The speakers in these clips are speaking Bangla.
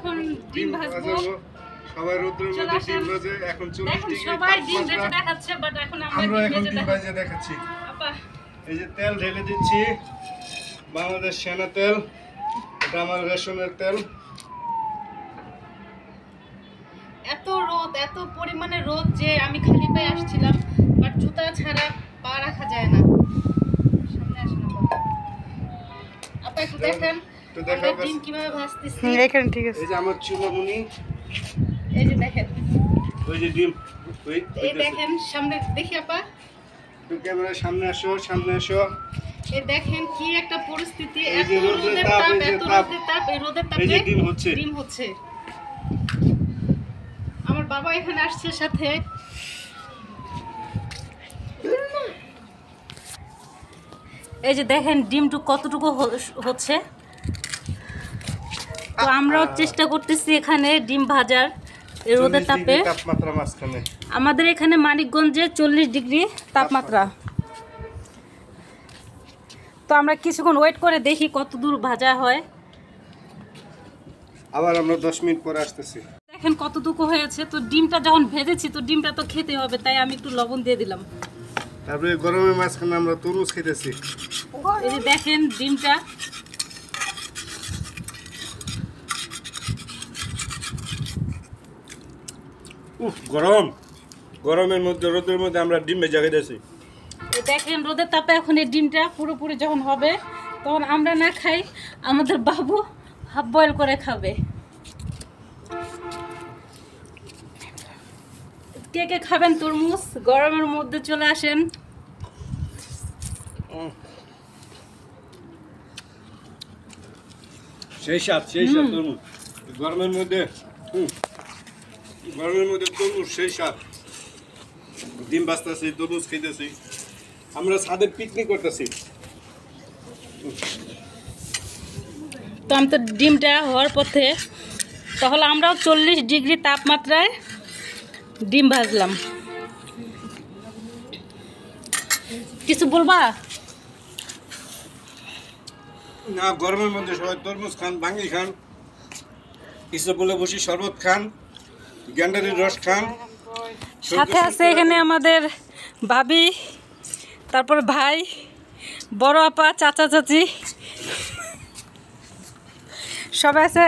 এখন ডিম ভাজবো। সবাই রোদ্রের মধ্যে ডিম ভাজে, এখন 40 ডিগ্রি সবাই ডিম ভেজে দেখাচ্ছে, বাট এখন আমরা এখন ডিম ভাজে দেখাচ্ছি। আপা এই যে তেল ঢেলে দিচ্ছি, বাংলাদেশ সেনা তেল, এটা আমার রেশনের তেল। এত রোদ, এত পরিমাণে রোদ যে আমি খালি পায়ে আসছিলাম, বাট জুতা ছাড়া পা রাখা যায় না। সামনে আসুন আপা, একটু দেখেন ডিম কিভাবে ভাজতেছি। এখানে ঠিক আছে। এই যে আমার চুলামুনি, এই যে দেখেন, ওই যে ডিম, এই দেখেন সামনে দেখি আপা, একটু ক্যামেরার সামনে আসো, সামনে আসো। এই দেখেন কি একটা পরিস্থিতি, এই এত যে রোদের তাপ, তাপ, এই যে এত তাপ, রোদের তাপ, এই রোদের এই যে তাপে ডিম হচ্ছে। আমার বাবা এখানে আসছে সাথে। এই যে দেখেন ডিমটু কতটুকু হচ্ছে। তো আমরাও চেষ্টা করতেছি এখানে ডিম ভাজার এই রোদের তাপে। তাপমাত্রা মাঝখানে আমাদের এখানে মানিকগঞ্জে 40 ডিগ্রি তাপমাত্রা। তো আমরা কিছুক্ষণ ওয়েট করে দেখি কত দূর ভাজা হয়। আবার আমরা 10 মিনিট পরে আসতেছি। দেখেন কতটুকু হয়েছে। তো ডিমটা যখন ভেজেছি তো ডিমটা তো খেতে হবে, তাই আমি একটু লবণ দিয়ে দিলাম। তারপরে গরমের মাঝখানে আমরা তরমুজ খেতেছি। এই যে দেখেন ডিমটা গরম, গরমের মধ্যে রোদের মধ্যে আমরা ডিম ভেজে খেতেছি। দেখেন রোদের তাপে এখন এই ডিমটা পুরোপুরি যখন হবে তখন আমরা না খাই, আমাদের বাবু হাফ বয়েল করে খাবে। কে কে খাবেন তরমুজ? গরমের মধ্যে চলে আসেন। সেই সাত তরমুজ গরমের মধ্যে, গরমের মধ্যে তরমুজ সেই সাত। ডিম বাজতেছি, তরমুজ খেতেছি, আমরা ছাদে পিকনিক করতেছি। তো আমি তো ডিমটা হওয়ার পথে, তাহলে আমরাও 40 ডিগ্রি তাপমাত্রায় ডিম ভাজলাম। কিছু বলবা? না, গরমের মধ্যে সবাই তরমুজ খান, ভাঙি খান, কিছু বলে বসি শরবত খান, গ্যান্ডারির রস খান। সাথে আছে এখানে আমাদের ভাবি, তারপর ভাই, বড় আপা, চাচা চাচি সবাই আছে।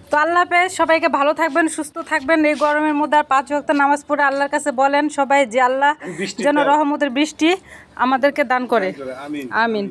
তো আল্লাহ হাফেজ, সবাইকে ভালো থাকবেন, সুস্থ থাকবেন। এই গরমের মধ্যে আর 5 ওয়াক্ত নামাজ পড়ে আল্লাহর কাছে বলেন সবাই যে আল্লাহ যেন রহমতের বৃষ্টি আমাদেরকে দান করে। আমিন। আমিন।